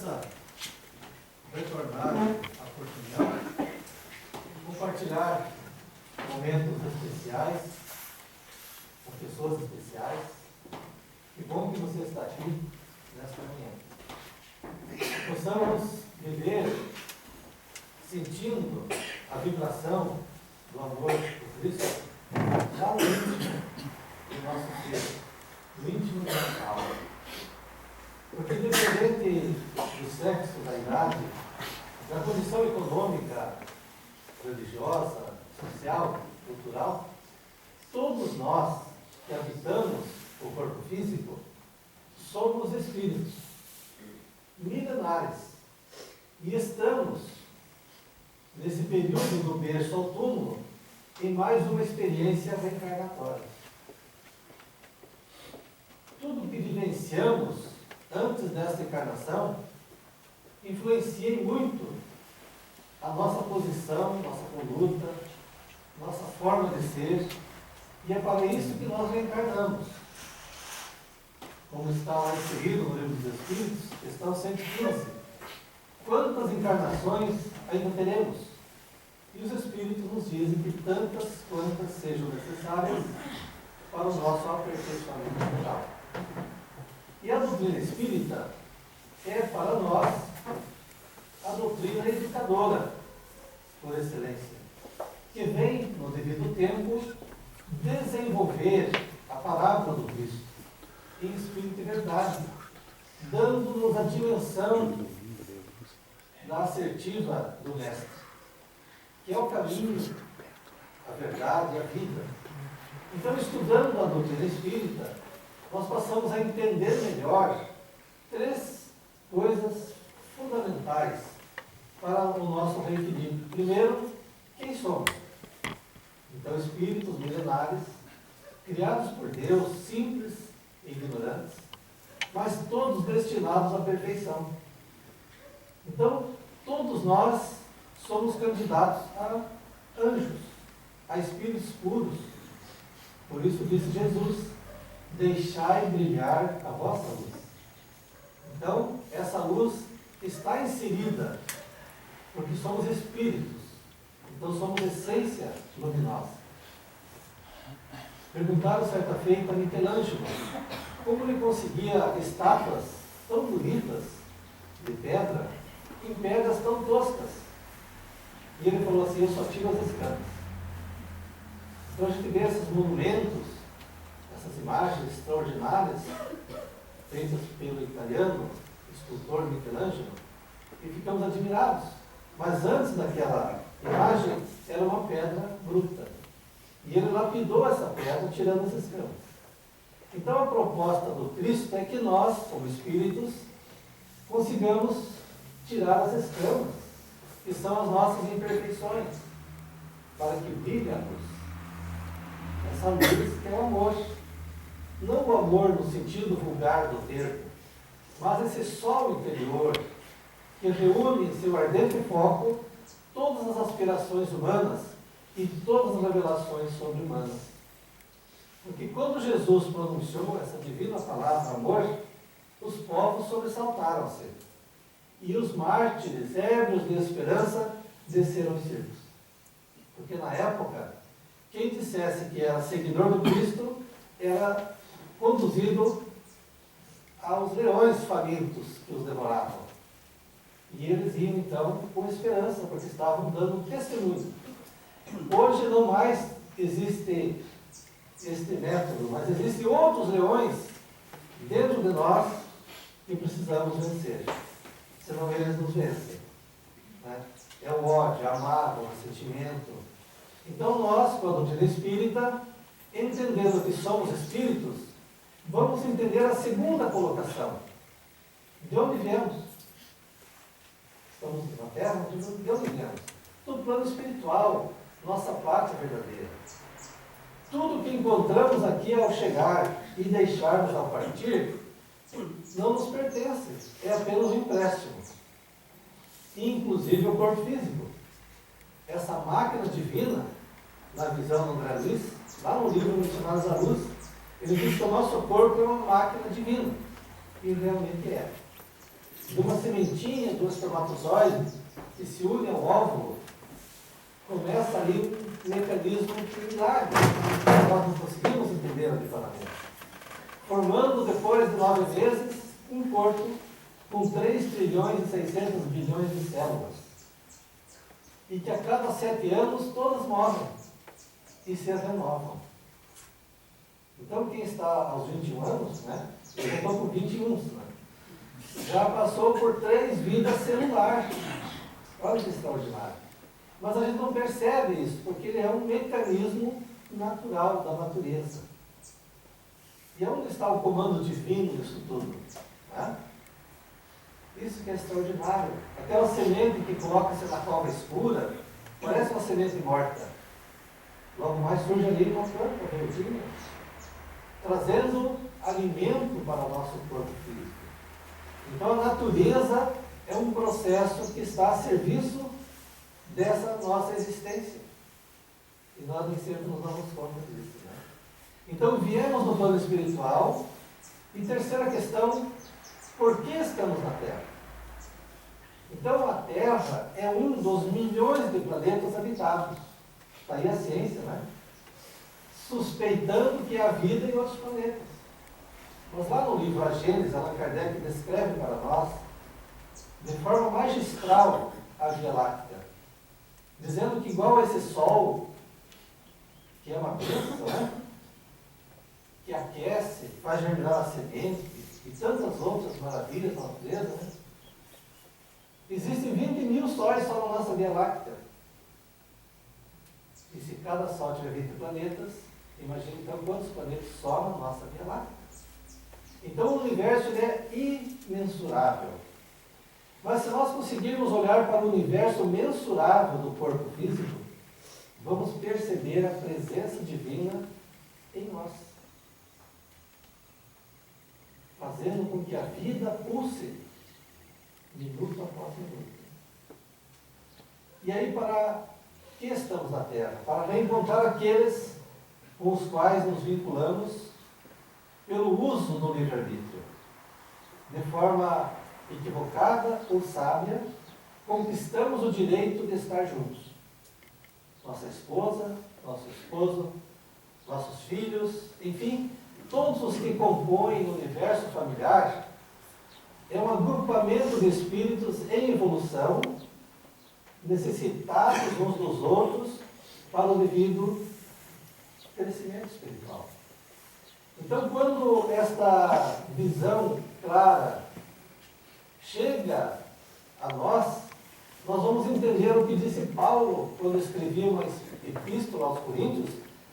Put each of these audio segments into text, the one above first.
possa retornar à oportunidade de compartilhar momentos especiais com pessoas especiais. Que bom que você está aqui nesta manhã. Possamos viver sentindo a vibração do amor de Cristo já no íntimo do nosso ser, no íntimo da nossa alma. Porque independente do sexo, da idade, da condição econômica, religiosa, social, cultural, todos nós que habitamos o corpo físico somos espíritos milenares e estamos nesse período do berço ao túmulo em mais uma experiência reencarnatória. Tudo que vivenciamos antes desta encarnação influencia muito a nossa posição, nossa conduta, nossa forma de ser, e é para isso que nós reencarnamos. Como está lá inserido no Livro dos Espíritos, questão 115. Quantas encarnações ainda teremos? E os Espíritos nos dizem que tantas quantas sejam necessárias para o nosso aperfeiçoamento moral. E a doutrina espírita é para nós a doutrina educadora, por excelência, que vem, no devido tempo, desenvolver a palavra do Cristo em espírito e verdade, dando-nos a dimensão da assertiva do Mestre, que é o caminho, a verdade e a vida. Então, estudando a doutrina espírita, nós passamos a entender melhor três coisas fundamentais para o nosso reequilíbrio. Primeiro, quem somos? Então, espíritos milenares, criados por Deus, simples e ignorantes, mas todos destinados à perfeição. Então, todos nós somos candidatos a anjos, a espíritos puros. Por isso disse Jesus: deixai brilhar a vossa luz. Então, essa luz está inserida, porque somos espíritos. Então, somos essência luminosa. Perguntaram certa feita a Michelangelo como ele conseguia estátuas tão bonitas de pedra em pedras tão toscas. E ele falou assim: eu só tiro as escamas. Então, a gente vê esses monumentos, essas imagens extraordinárias feitas pelo italiano escultor Michelangelo, e ficamos admirados. Mas antes daquela imagem era uma pedra bruta, e ele lapidou essa pedra tirando as escamas. Então a proposta do Cristo é que nós, como espíritos, consigamos tirar as escamas, que são as nossas imperfeições, para que brilhe a luz. Essa luz que é o amor. Não o amor no sentido vulgar do termo, mas esse sol interior que reúne em seu ardente foco todas as aspirações humanas e todas as revelações sobre-humanas. Porque quando Jesus pronunciou essa divina palavra amor, os povos sobressaltaram-se, e os mártires, ébrios de esperança, desceram os circos. Porque na época, quem dissesse que era seguidor do Cristo era conduzido aos leões famintos que os devoravam. E eles iam então com esperança, porque estavam dando testemunho. Hoje não mais existe este método, mas existem outros leões dentro de nós que precisamos vencer, senão eles nos vencem. Né? É o ódio, a mágoa, o ressentimento. Então nós, com a doutrina espírita, entendendo que somos espíritos, vamos entender a segunda colocação. De onde viemos? Estamos na Terra, de onde viemos? Do plano espiritual, nossa pátria verdadeira. Tudo que encontramos aqui ao chegar e deixarmos ao partir, não nos pertence, é apenas um empréstimo. Inclusive o corpo físico. Essa máquina divina, na visão do André Luiz, lá no livro Missionários à Luz, ele diz que o nosso corpo é uma máquina divina. E realmente é. de uma sementinha, do espermatozoide, que se une ao óvulo, começa ali um mecanismo similar. Nós não conseguimos entender adequadamente. Formando, depois de 9 meses, um corpo com 3 trilhões e 600 bilhões de células. E que a cada 7 anos todas morrem e se renovam. Então, quem está aos 21 anos, né? Eu já estou com 21, né? Já passou por 3 vidas celulares. Olha que extraordinário. Mas a gente não percebe isso, porque ele é um mecanismo natural da natureza. E onde está o comando divino disso tudo? Né? Isso que é extraordinário. Aquela semente que coloca-se na cova escura, parece uma semente morta. Logo mais surge ali uma planta verdinha, trazendo alimento para o nosso corpo físico. Então a natureza é um processo que está a serviço dessa nossa existência. E nós nem sempre nos damos conta disso. Né? Então viemos no plano espiritual. E terceira questão, por que estamos na Terra? Então a Terra é um dos milhões de planetas habitados. Está aí a ciência, né? Suspeitando que há vida em outros planetas. Mas lá no livro A Gênese, Allan Kardec descreve para nós, de forma magistral, a Via Láctea, dizendo que igual a esse Sol, que é uma bênção, né? Que aquece, faz germinar a semente, e tantas outras maravilhas da natureza, né? Existem 20.000 sóis só na nossa Via Láctea. E se cada Sol tiver 20 planetas, imagine então quantos planetas só na nossa Via Láctea. Então o universo ele é imensurável. Mas se nós conseguirmos olhar para o universo mensurável do corpo físico, vamos perceber a presença divina em nós, fazendo com que a vida pulse minuto após minuto. E aí, para que estamos na Terra? Para reencontrar aqueles com os quais nos vinculamos pelo uso do livre-arbítrio. De forma equivocada ou sábia, conquistamos o direito de estar juntos. Nossa esposa, nosso esposo, nossos filhos, enfim, todos os que compõem o universo familiar, é um agrupamento de espíritos em evolução, necessitados uns dos outros para o devido crescimento espiritual. Então, quando esta visão clara chega a nós, nós vamos entender o que disse Paulo quando escrevia uma epístola aos Coríntios,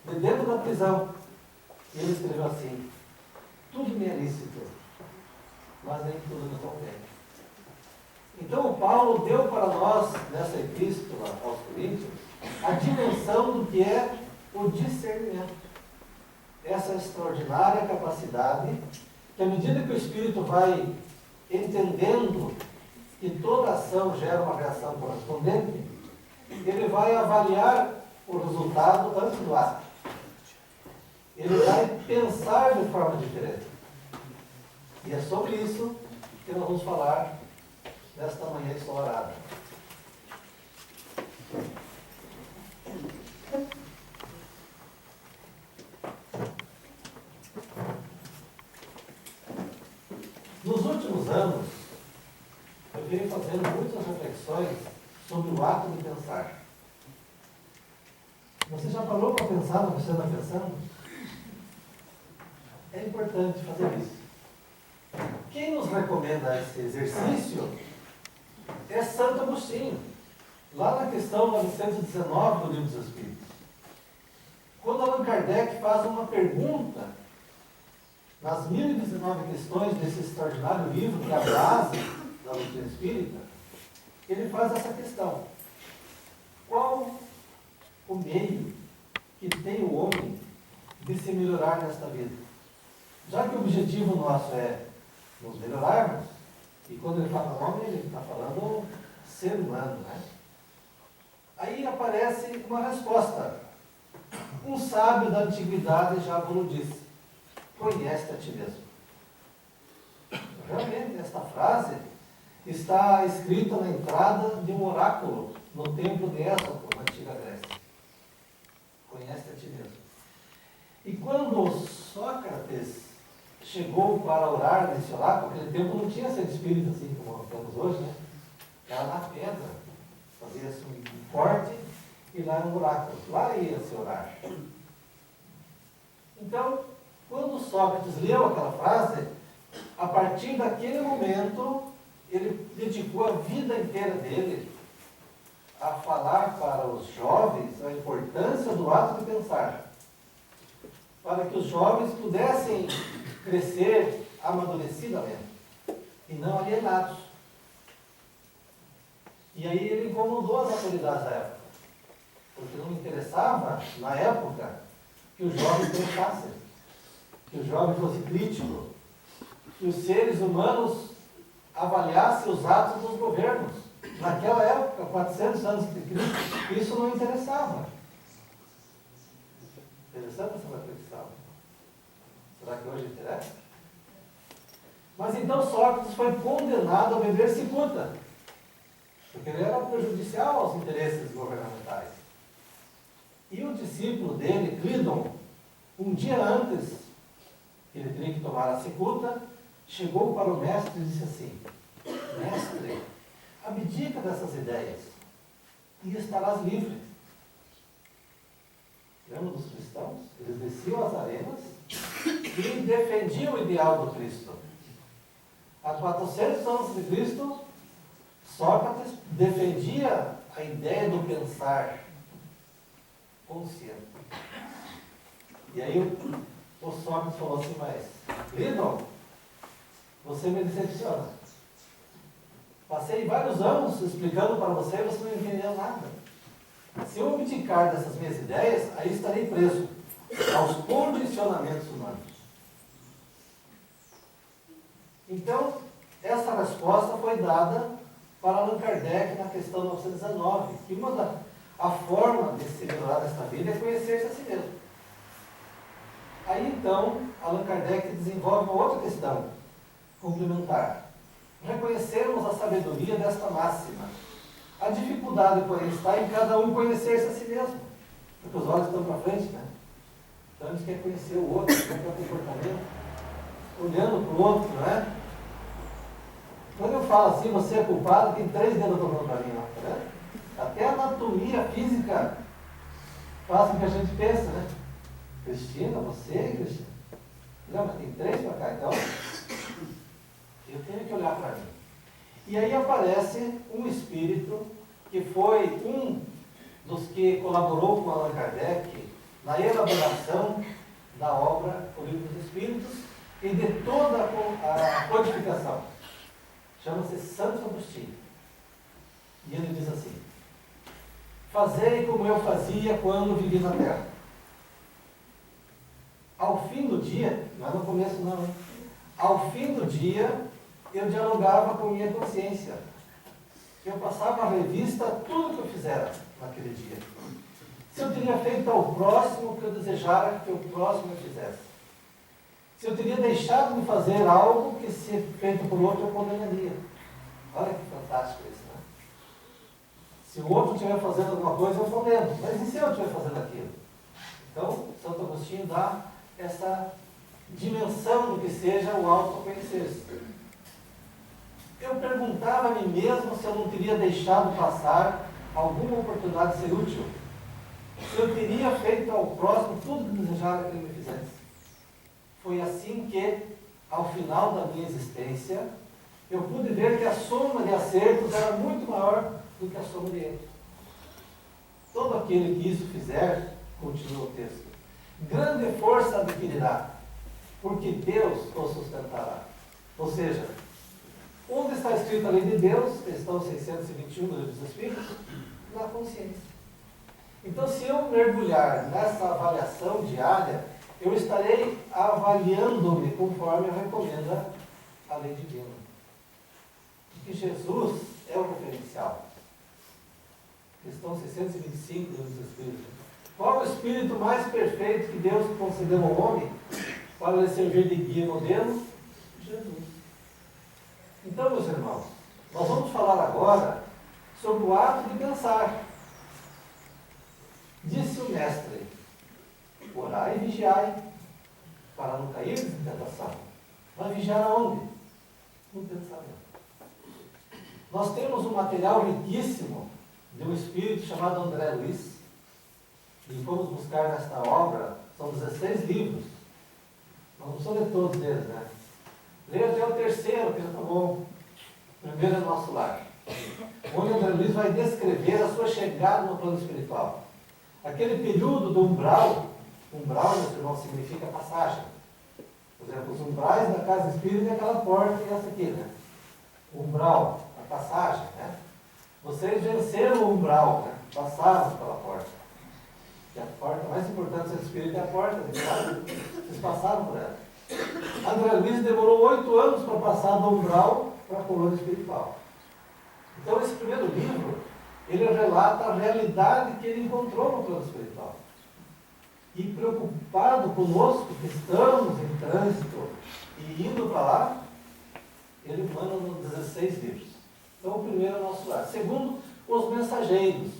de dentro da prisão. E ele escreveu assim: tudo me é lícito, mas nem tudo me convém. Então o Paulo deu para nós, nessa epístola aos Coríntios, a dimensão do que é o discernimento. Essa extraordinária capacidade, que à medida que o Espírito vai entendendo que toda ação gera uma reação correspondente, ele vai avaliar o resultado antes do ato. Ele vai pensar de forma diferente. E é sobre isso que nós vamos falar nesta manhã ensolarada. Nos últimos anos, eu venho fazendo muitas reflexões sobre o ato de pensar. Você já parou para pensar no que você está pensando? É importante fazer isso. Quem nos recomenda esse exercício é Santo Agostinho, lá na questão 919 do Livro dos Espíritos. Quando Allan Kardec faz uma pergunta nas 1019 questões desse extraordinário livro, que é a base da doutrina espírita, ele faz essa questão: qual o meio que tem o homem de se melhorar nesta vida? Já que o objetivo nosso é nos melhorarmos, e quando ele fala homem, ele está falando ser humano, né? Aí aparece uma resposta. Um sábio da antiguidade já nos disse: conhece a ti mesmo. Realmente, esta frase está escrita na entrada de um oráculo no templo de Ésopo, na antiga Grécia. Conhece a ti mesmo. E quando Sócrates chegou para orar nesse oráculo, aquele tempo não tinha centro espírita assim como temos hoje, né? Era na pedra, fazia-se um corte e lá era um oráculo, lá ia se orar. Então, quando Sócrates leu aquela frase, a partir daquele momento, ele dedicou a vida inteira dele a falar para os jovens a importância do ato de pensar, para que os jovens pudessem crescer amadurecidamente e não alienados. E aí ele incomodou as autoridades da época, porque não interessava, na época, que os jovens pensassem, que o jovem fosse crítico, que os seres humanos avaliassem os atos dos governos. Naquela época, 400 anos de Cristo, isso não interessava. Interessante essa reflexão. Será que hoje interessa? Mas então Sócrates foi condenado a beber cicuta, porque ele era prejudicial aos interesses governamentais. E o discípulo dele, Clídon, um dia antes que ele teria que tomar a cicuta, chegou para o mestre e disse assim: Mestre, abdica dessas ideias e estarás livre. Lembra dos cristãos? Eles desciam as arenas e defendiam o ideal do Cristo. Há 400 anos de Cristo, Sócrates defendia a ideia do pensar consciente. E aí o Sócrates falou assim: mas, Clídon, você me decepciona. Passei vários anos explicando para você e você não entendeu nada. Se eu abdicar dessas minhas ideias, aí estarei preso aos condicionamentos humanos. Então, essa resposta foi dada para Allan Kardec na questão 919, que a forma de se melhorar nesta vida é conhecer-se a si mesmo. Aí então, Allan Kardec desenvolve uma outra questão complementar. Reconhecermos a sabedoria desta máxima. A dificuldade, porém, está em cada um conhecer-se a si mesmo. Porque os olhos estão para frente, né? Então a gente quer conhecer o outro, quer ter um comportamento, olhando para o outro, não é? Quando eu falo assim, você é culpado, tem 3 dedos apontando para mim, ó, tá vendo? Até a anatomia física faz com que a gente pense, né? Cristina, você, Cristina. Não, mas tem 3 para cá, então eu tenho que olhar para mim. E aí aparece um espírito que foi um dos que colaborou com Allan Kardec na elaboração da obra O Livro dos Espíritos e de toda a codificação. Chama-se Santo Agostinho. E ele diz assim: fazei como eu fazia quando vivi na Terra. Ao fim do dia, não é no começo não, hein? Ao fim do dia, eu dialogava com minha consciência. Eu passava a revista tudo que eu fizera naquele dia. Se eu teria feito ao próximo o que eu desejara que o próximo me fizesse. Se eu teria deixado de fazer algo que, se feito por outro, eu condenaria. Olha que fantástico isso, né? Se o outro estiver fazendo alguma coisa, eu condeno. Mas e se eu estiver fazendo aquilo? Então, Santo Agostinho dá essa dimensão do que seja o autoconhecer-se. Eu perguntava a mim mesmo se eu não teria deixado passar alguma oportunidade de ser útil. Se eu teria feito ao próximo tudo que desejara que ele me fizesse. Foi assim que, ao final da minha existência, eu pude ver que a soma de acertos era muito maior do que a soma de erros. Todo aquele que isso fizer, continua o texto, grande força adquirirá, porque Deus o sustentará. Ou seja, onde está escrito a lei de Deus, questão 621 do Livro dos Espíritos? Na consciência. Então, se eu mergulhar nessa avaliação diária, eu estarei avaliando-me conforme recomenda a lei divina. Porque Jesus é o referencial. Questão 625 do Livro dos Espíritos. Qual o espírito mais perfeito que Deus concedeu ao homem para lhe servir de guia e modelo? Jesus. Então, meus irmãos, Nós vamos falar agora sobre o ato de pensar. Disse o mestre: orai e vigiai, para não cair em tentação. Mas vigiar aonde? No pensamento. Nós temos um material riquíssimo de um espírito chamado André Luiz, e fomos buscar nesta obra, são 16 livros. Nós não precisamos ler todos eles, né? Leia até o terceiro, que já está bom. O primeiro é Nosso Lar. Onde André Luiz vai descrever a sua chegada no plano espiritual. Aquele período do umbral, meus irmãos, significa passagem. Por exemplo, os umbrais da casa espírita é aquela porta e essa aqui, né? O umbral, a passagem, né? Vocês venceram o umbral, né? Passaram pela porta. E a porta mais importante do centro espírita é a porta, né? Vocês passaram por ela. André Luiz demorou 8 anos para passar do umbral para a coluna espiritual. Então, esse primeiro livro, ele relata a realidade que ele encontrou no plano espiritual. E preocupado conosco, que estamos em trânsito e indo para lá, ele manda nos 16 livros. Então, o primeiro é o Nosso Lar. Segundo, os mensageiros.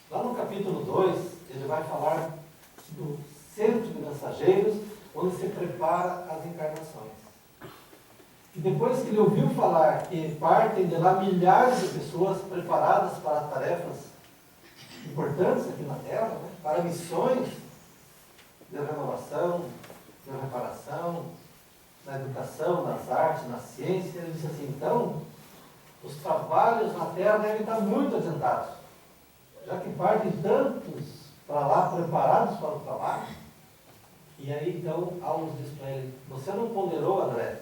Lá no capítulo 2, ele vai falar do centro de mensageiros, onde se prepara as encarnações. E depois que ele ouviu falar que partem de lá milhares de pessoas preparadas para tarefas importantes aqui na Terra, né, para missões de renovação, de reparação, na educação, nas artes, na ciência, ele disse assim: então, os trabalhos na Terra devem estar muito adiantados, já que partem tantos para lá preparados para o trabalho. E aí, então, Aulos diz para ele: você não ponderou, André,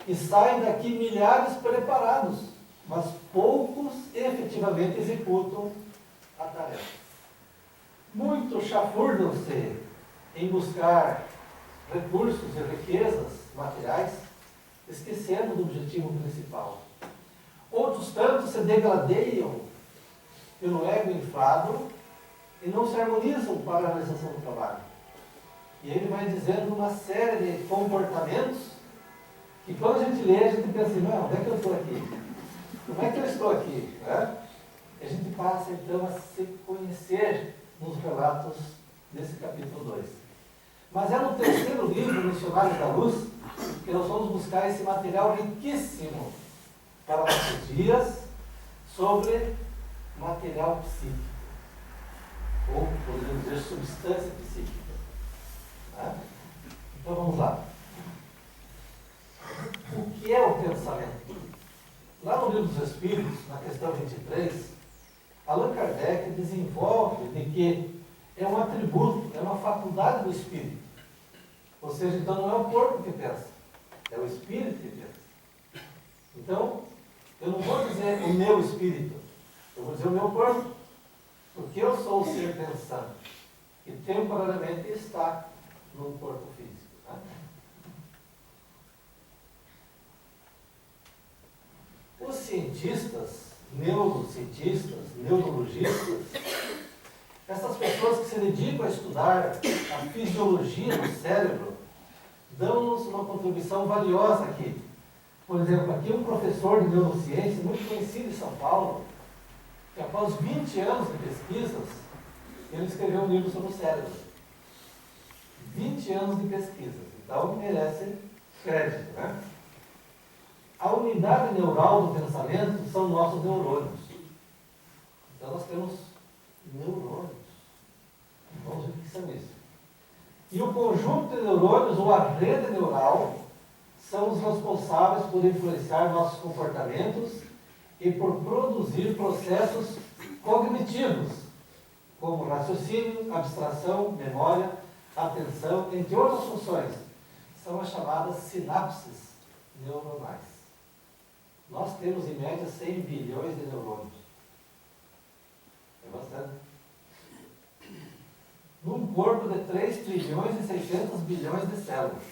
que saem daqui milhares preparados, mas poucos efetivamente executam a tarefa. Muitos chafurdam-se em buscar recursos e riquezas materiais, esquecendo do objetivo principal. Outros tantos se degradeiam pelo ego inflado e não se harmonizam para a realização do trabalho. E ele vai dizendo uma série de comportamentos que quando a gente lê, a gente pensa assim: não, onde é que eu estou aqui? Como é que eu estou aqui? Né? E a gente passa então a se conhecer nos relatos desse capítulo 2. Mas é no terceiro livro, Missionários da Luz, que nós vamos buscar esse material riquíssimo para nossos dias sobre material psíquico, ou podemos dizer substância psíquica. Né? Então vamos lá. O que é o pensamento? Lá no Livro dos Espíritos, na questão 23, Allan Kardec desenvolve de que é um atributo, é uma faculdade do espírito. Ou seja, então não é o corpo que pensa, é o espírito que pensa. Então, eu não vou dizer o meu espírito, eu vou dizer o meu corpo, porque eu sou o ser pensante, que temporariamente está no corpo físico. Tá? Os cientistas, neurocientistas, neurologistas, essas pessoas que se dedicam a estudar a fisiologia do cérebro, dão-nos uma contribuição valiosa aqui. Por exemplo, aqui um professor de neurociência, muito conhecido em São Paulo, que após 20 anos de pesquisas, ele escreveu um livro sobre o cérebro. 20 anos de pesquisas. Então, merece crédito, né? A unidade neural do pensamento são nossos neurônios. Então, nós temos neurônios. Vamos ver o que são isso. E o conjunto de neurônios, ou a rede neural, são os responsáveis por influenciar nossos comportamentos e por produzir processos cognitivos, como raciocínio, abstração, memória, atenção, entre outras funções. São as chamadas sinapses neuronais. Nós temos, em média, 100 bilhões de neurônios. É bastante. Num corpo de 3 trilhões e 600 bilhões de células,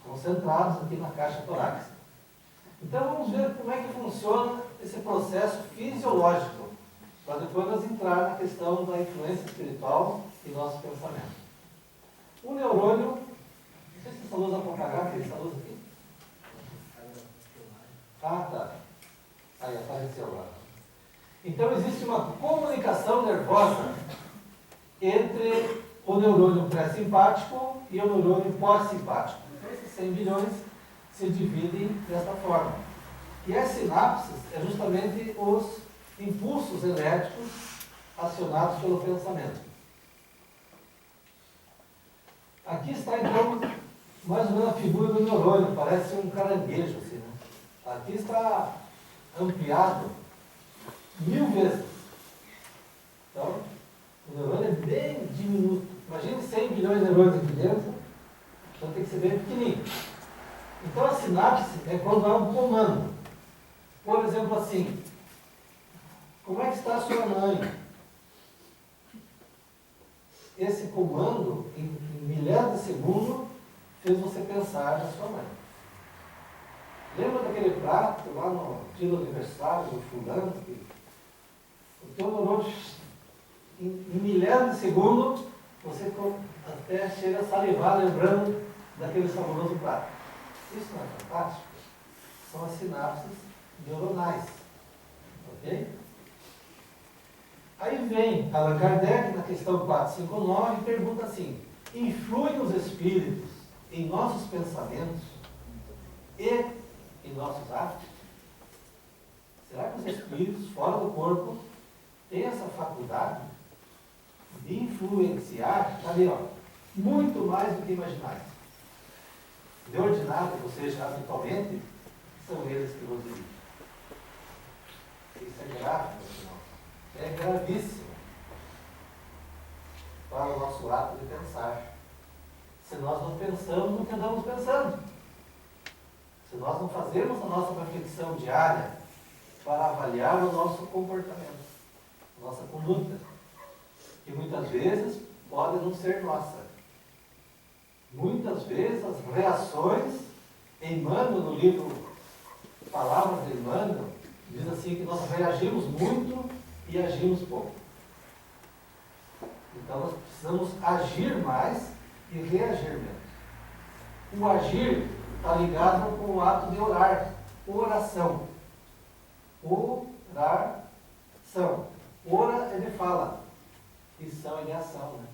concentrados aqui na caixa torácica. Então, vamos ver como é que funciona esse processo fisiológico, para depois nós entrar na questão da influência espiritual em nosso pensamento. O neurônio, não sei se essa luz dá para apagar, essa luz aqui. Ah, tá. Aí apareceu lá. Então existe uma comunicação nervosa entre o neurônio pré-simpático e o neurônio pós-simpático. Então esses 100 bilhões se dividem desta forma. E as sinapses é justamente os impulsos elétricos acionados pelo pensamento. Aqui está então mais ou menos a figura do neurônio, parece um caranguejo assim, né? Aqui está ampliado 1000 vezes. Então, o neurônio é bem diminuto. Imagine 100 bilhões de neurônios aqui dentro, então tem que ser bem pequenininho. Então a sinapse é quando há um comando. Por exemplo assim, como é que está a sua mãe? Esse comando, em milhares de segundo, fez você pensar na sua mãe. Lembra daquele prato lá no dia do aniversário do fulano? O teu neurônio, em milhares de segundo, você até chega a salivar lembrando daquele saboroso prato. Isso não é fantástico? São as sinapses neuronais. Ok? Aí vem Allan Kardec, na questão 459, e pergunta assim: influem os espíritos em nossos pensamentos e em nossos atos? Será que os espíritos fora do corpo têm essa faculdade de influenciar, ali, ó, muito mais do que imaginais? De ordinário, ou seja, habitualmente, são eles que nos dirigem. Isso é grave, meu senhor. É gravíssimo para o nosso ato de pensar. Se nós não pensamos no que andamos pensando, se nós não fazemos a nossa reflexão diária para avaliar o nosso comportamento, a nossa conduta, que muitas vezes pode não ser nossa. Muitas vezes as reações, Emmanuel, no livro Palavras de Emmanuel, diz assim que nós reagimos muito e agimos pouco. Então nós precisamos agir mais e reagir menos. O agir está ligado com o ato de orar, oração. Oração. Ora é de fala, e são é de ação, né?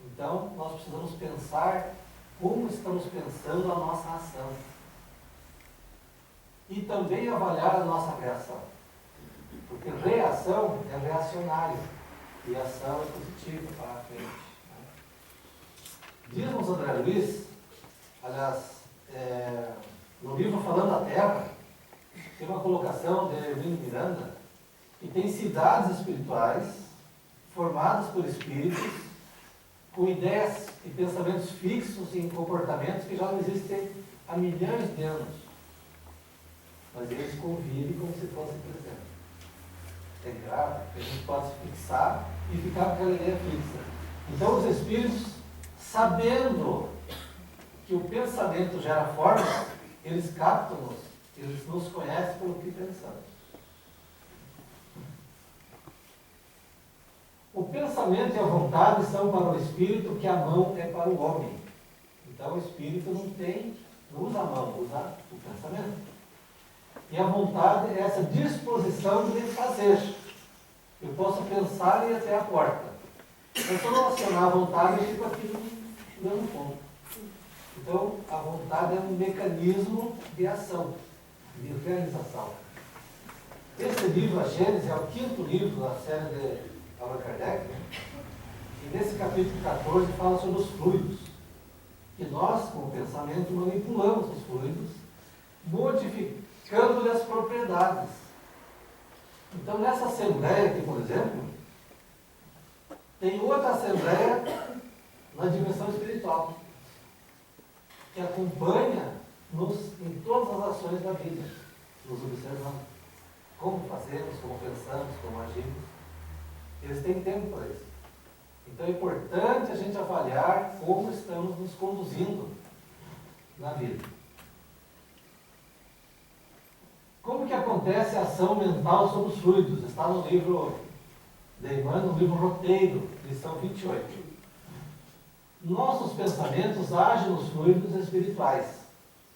Então nós precisamos pensar como estamos pensando a nossa ação. E também avaliar a nossa reação. Porque reação é reacionário e ação é positiva para a frente. Diz-nos André Luiz, aliás, no livro Falando da Terra, tem uma colocação de Hermínio Miranda, que tem cidades espirituais formadas por espíritos com ideias e pensamentos fixos em comportamentos que já não existem há milhões de anos. Mas eles convivem como se fosse presente. É grave, porque a gente pode se fixar e ficar com aquela ideia fixa. Então os espíritos, sabendo que o pensamento gera forma, eles captam-nos, eles nos conhecem pelo que pensamos. O pensamento e a vontade são para o espírito o que a mão é para o homem. Então o espírito não usa a mão, usa o pensamento. E a vontade é essa disposição de fazer. Eu posso pensar e ir até a porta. Mas se eu não acionar a vontade, eu fico aqui dando ponto. Então, a vontade é um mecanismo de ação, de realização. Esse livro, a Gênesis, é o 5º livro da série de Allan Kardec. E nesse capítulo 14 fala sobre os fluidos. Que nós, com o pensamento, manipulamos os fluidos, modificando-lhe as propriedades. Então, nessa assembleia aqui, por exemplo, tem outra assembleia na dimensão espiritual, que acompanha-nos em todas as ações da vida, nos observando. Como fazemos, como pensamos, como agimos. Eles têm tempo para isso. Então é importante a gente avaliar como estamos nos conduzindo na vida. Como que acontece a ação mental sobre os fluidos? Está no livro de Emmanuel, no livro Roteiro, lição 28. Nossos pensamentos agem nos fluidos espirituais.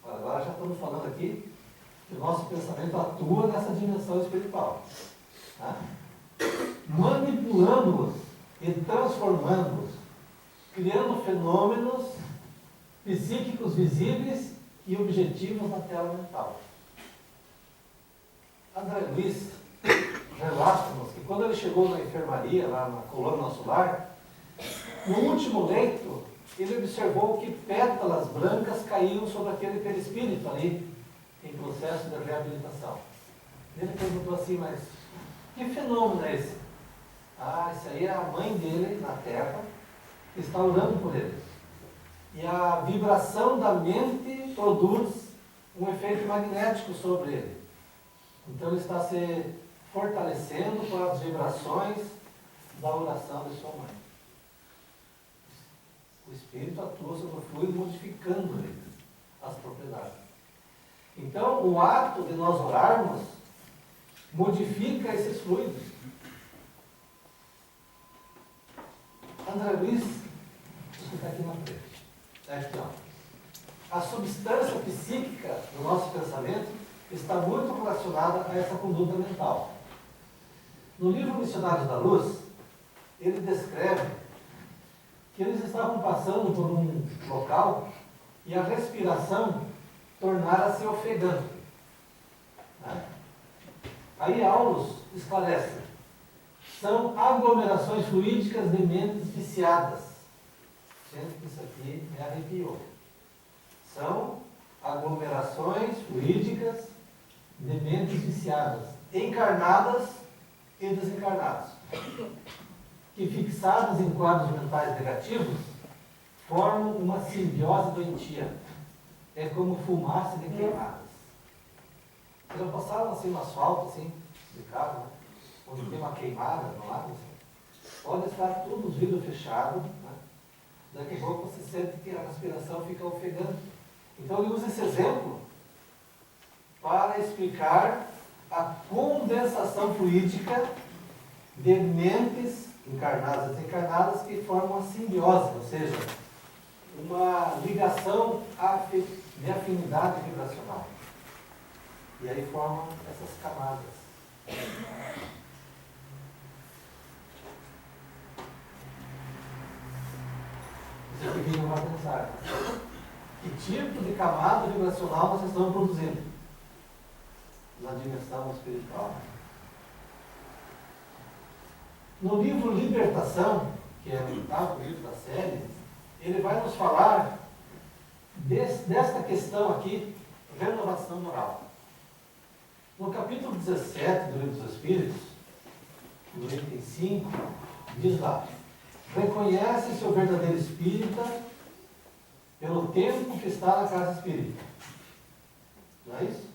Agora já estamos falando aqui que o nosso pensamento atua nessa dimensão espiritual, tá? Manipulando-os e transformando-os, criando fenômenos psíquicos visíveis e objetivos na tela mental. André Luiz relata-nos que quando ele chegou na enfermaria, lá na Colônia Nosso Lar, no último leito, ele observou que pétalas brancas caíam sobre aquele perispírito ali, em processo de reabilitação. Ele perguntou assim, mas que fenômeno é esse? Ah, esse aí é a mãe dele na Terra, que está orando por ele. E a vibração da mente produz um efeito magnético sobre ele. Então ele está se fortalecendo com as vibrações da oração de sua mãe. O Espírito atua sobre o fluido, modificando-lhe as propriedades. Então, o ato de nós orarmos modifica esses fluidos. André Luiz, isso está aqui na frente. Aqui, ó. A substância psíquica do nosso pensamento está muito relacionada a essa conduta mental. No livro Missionários da Luz, ele descreve que eles estavam passando por um local e a respiração tornara-se ofegante. Aí Aulus esclarece: são aglomerações fluídicas de mentes viciadas. Gente, que isso aqui me arrepiou. São aglomerações fluídicas de mentes viciadas, encarnadas e desencarnadas, que fixadas em quadros mentais negativos, formam uma simbiose doentia. É como fumaça de queimadas. Vocês já passaram assim no asfalto, assim, de carro, né? Onde tem uma queimada no lado, assim. Pode estar todos os vidros fechados, né? Daqui a pouco você sente que a respiração fica ofegante. Então ele usa esse exemplo para explicar a condensação fluídica de mentes encarnadas e desencarnadas que formam uma simbiose, ou seja, uma ligação de afinidade vibracional. E aí formam essas camadas. Você que vai pensar, que tipo de camada vibracional vocês estão produzindo na dimensão espiritual? No livro Libertação, que é o 8º livro da série, ele vai nos falar desta questão aqui, renovação moral. No capítulo 17 do Livro dos Espíritos, no item 5, diz lá: reconhece seu verdadeiro espírita pelo tempo que está na casa espírita. Não é isso?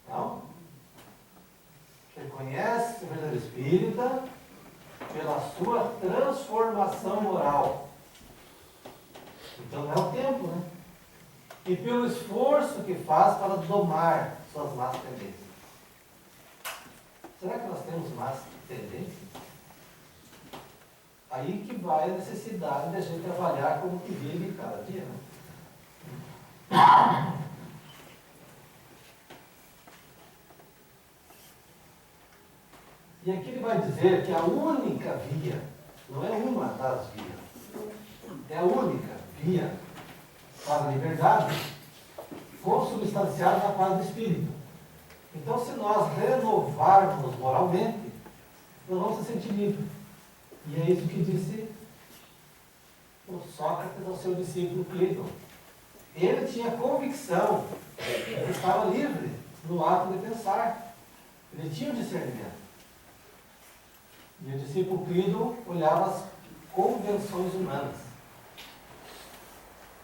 Não? Reconhece seu verdadeiro espírita pela sua transformação moral. Então não é o tempo, né? E pelo esforço que faz para domar suas más tendências. Será que nós temos más tendências? Aí que vai a necessidade de a gente avaliar como que vive cada dia, né? E aqui ele vai dizer que a única via, não é uma das vias, é a única via para a liberdade consubstanciada na paz do Espírito. Então, se nós renovarmos moralmente, nós vamos se sentir livres. E é isso que disse o Sócrates ao seu discípulo Cleiton. Ele tinha convicção de que estava livre no ato de pensar. Ele tinha o discernimento. E o discípulo Cleiton olhava as convenções humanas.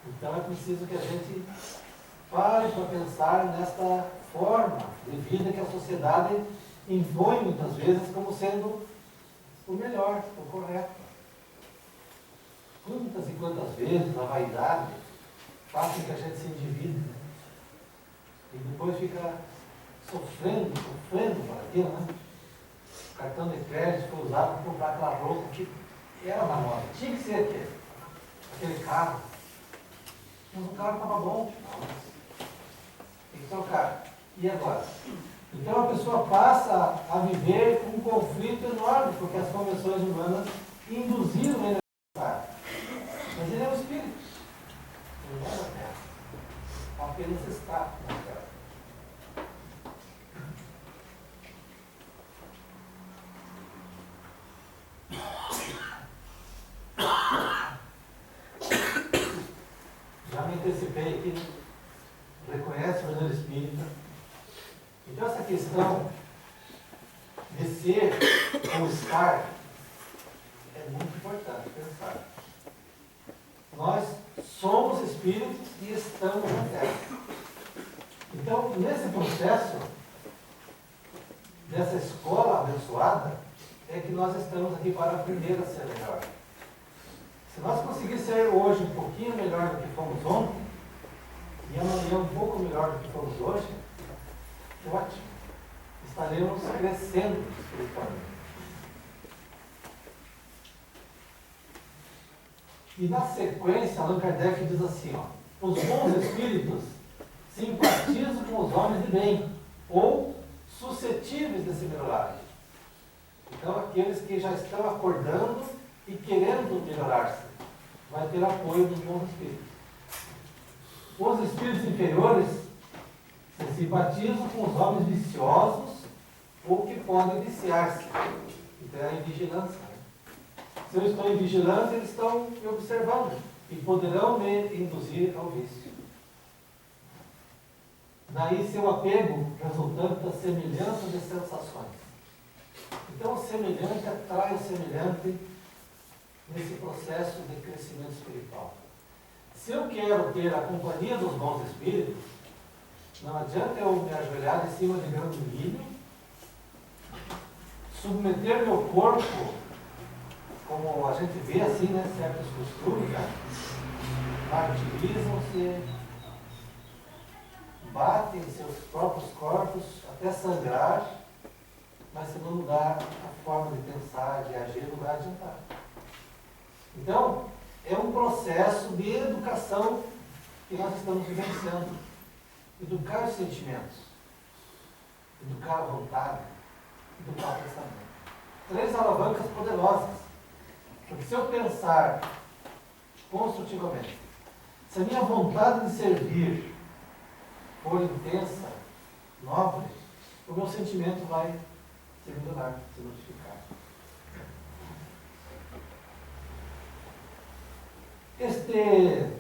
Então é preciso que a gente pare para pensar nesta forma de vida que a sociedade impõe muitas vezes como sendo o melhor, o correto. Quantas e quantas vezes a vaidade faz com que a gente se endivide, né? E depois fica sofrendo para aquilo, né? O cartão de crédito foi usado para comprar aquela roupa que era na moda. Tinha que ser aquele carro. Mas o carro estava bom. Tem que trocar. E agora? Então a pessoa passa a viver com um conflito enorme, porque as convenções humanas induziram ele a pensar. Mas ele é um espírito. Ele não é da Terra. Apenas está na Terra. Já me antecipei aqui, reconhece o verdadeiro espírita. Então essa questão de ser ou estar é muito importante pensar. Nós somos espíritos e estamos na Terra. Então, nesse processo dessa escola abençoada, é que nós estamos aqui para aprender a ser melhor. Se nós conseguirmos ser hoje um pouquinho melhor do que fomos ontem, e amanhã um pouco melhor do que fomos hoje, ótimo. Estaremos crescendo espiritualmente. E na sequência, Allan Kardec diz assim, ó, os bons espíritos simpatizam com os homens de bem, ou suscetíveis de se melhorarem. Então, aqueles que já estão acordando e querendo melhorar-se, vai ter apoio dos bons espíritos. Os espíritos inferiores se simpatizam com os homens viciosos ou que podem viciar-se. Então, é a vigilância. Se eu estou em vigilância, eles estão me observando e poderão me induzir ao vício. Daí seu apego resultante da semelhança de sensações. Então o semelhante atrai o semelhante nesse processo de crescimento espiritual. Se eu quero ter a companhia dos bons espíritos, não adianta eu me ajoelhar em cima de grão de milho, submeter meu corpo, como a gente vê assim, né, certos costumes, né? Martirizam-se, batem seus próprios corpos até sangrar, mas se não mudar a forma de pensar, de agir, não vai adiantar. Então, é um processo de educação que nós estamos vivenciando. Educar os sentimentos, educar a vontade, educar o pensamento. 3 alavancas poderosas. Porque se eu pensar construtivamente, se a minha vontade de servir for intensa, nobre, o meu sentimento vai se melhorar, se modificar. Este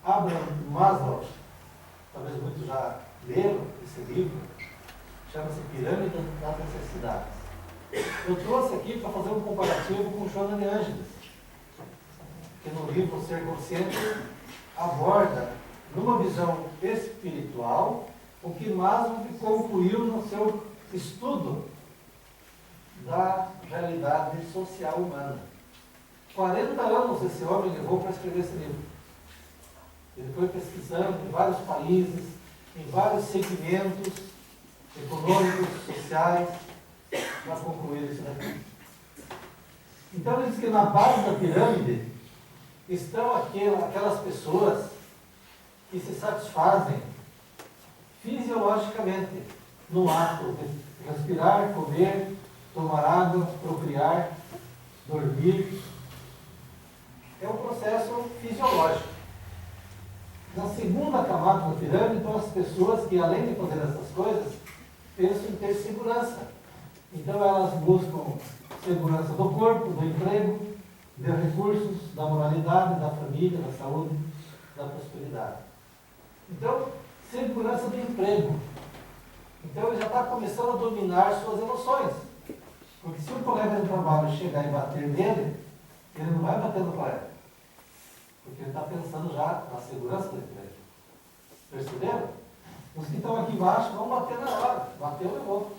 Abraham Maslow, talvez muitos já leram esse livro, chama-se Pirâmide das Necessidades. Eu trouxe aqui para fazer um comparativo com Joana de Ângeles, que no livro Ser Consciente aborda, numa visão espiritual, o que Maslow concluiu no seu estudo da realidade social humana. 40 anos esse homem levou para escrever esse livro. Ele foi pesquisando em vários países, em vários segmentos econômicos, sociais, para concluir isso daqui. Então ele diz que na base da pirâmide estão aquelas pessoas que se satisfazem fisiologicamente no ato de respirar, comer, tomar água, procriar, dormir. É um processo fisiológico. Na segunda camada da pirâmide estão as pessoas que, além de fazer essas coisas, pensam em ter segurança. Então elas buscam segurança do corpo, do emprego, de recursos, da moralidade, da família, da saúde, da prosperidade. Então, segurança do emprego. Então ele já está começando a dominar suas emoções. Porque se um colega de trabalho chegar e bater nele, ele não vai bater no colega. Porque ele está pensando já na segurança do emprego. Perceberam? Os que estão aqui embaixo vão bater na hora. Bateu, levou.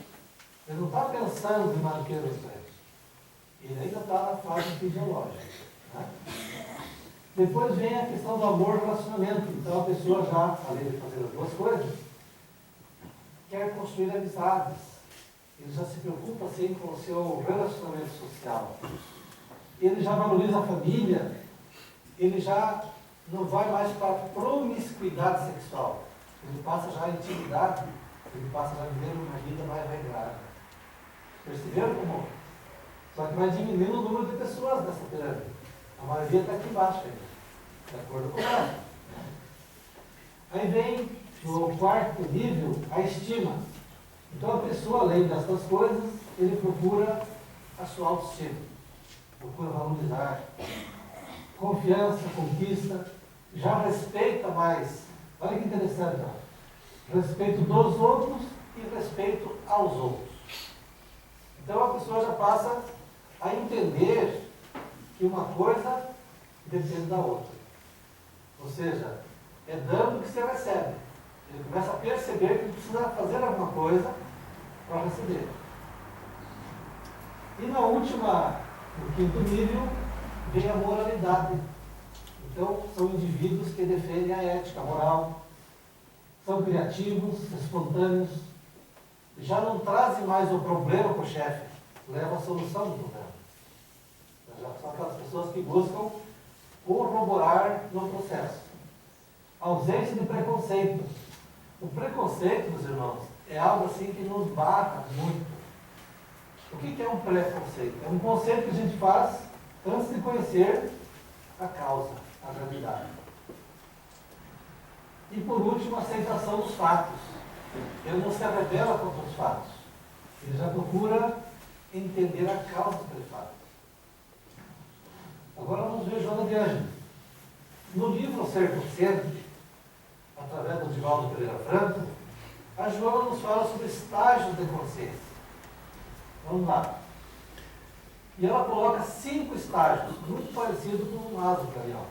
Ele não está pensando em manter o emprego. Ele ainda está na fase fisiológica. Né? Depois vem a questão do amor e relacionamento. Então a pessoa já, além de fazer as duas coisas, quer construir amizades. Ele já se preocupa assim com o seu relacionamento social. Ele já valoriza a família. Ele já não vai mais para a promiscuidade sexual. ele passa já a intimidade, ele passa já a viver uma vida mais regrada. Perceberam como? Só que vai diminuindo o número de pessoas nessa pirâmide. A maioria está aqui embaixo ainda, de acordo com ela. Aí vem, no quarto nível, a estima. Então a pessoa, além dessas coisas, ele procura a sua autoestima, procura valorizar. Confiança, conquista, já respeita mais. Olha que interessante, ó. Respeito dos outros e respeito aos outros. Então a pessoa já passa a entender que uma coisa depende da outra. Ou seja, é dando que você recebe. Ele começa a perceber que precisa fazer alguma coisa para receber. E na última, no quinto nível, vem a moralidade. Então, são indivíduos que defendem a ética, a moral, são criativos, espontâneos, já não trazem mais o problema para o chefe, levam a solução do problema. Já são aquelas pessoas que buscam corroborar no processo. Ausência de preconceito. O preconceito, meus irmãos, é algo assim que nos barra muito. O que é um preconceito? É um conceito que a gente faz antes de conhecer a causa, a realidade. E por último, a aceitação dos fatos. Ele não se rebela contra os fatos. Ele já procura entender a causa daquele fato. Agora vamos ver Joana de Ângeles. No livro Ser Consciente, através do Divaldo Pereira Franco, a Joana nos fala sobre estágios de consciência. Vamos lá. E ela coloca 5 estágios, muito parecido com o Maslow, Daniel.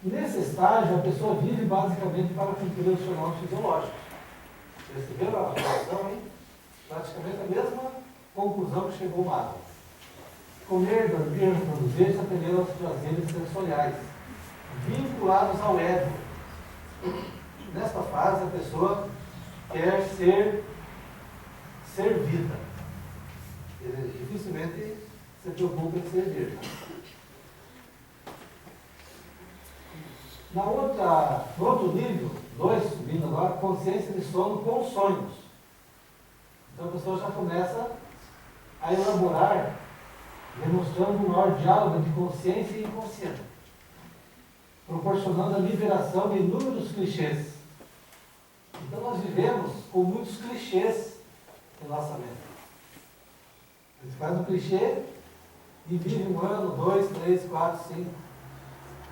Nesse estágio, a pessoa vive basicamente para cumprir os fenômenos fisiológicos. Perceberam a relação aí? Praticamente a mesma conclusão que chegou o Maslow. Comer, dormir, reproduzir-se, atender aos prazeres sensoriais, vinculados ao ego. Nesta fase, a pessoa quer ser servida. Ele dificilmente se preocupa em servir. No outro nível, 2, subindo agora, consciência de sono com sonhos. Então a pessoa já começa a elaborar, demonstrando um maior diálogo entre consciência e inconsciente, proporcionando a liberação de inúmeros clichês. Então nós vivemos com muitos clichês em nossa mente. A gente faz um clichê e vive 1 ano, 2, 3, 4, 5.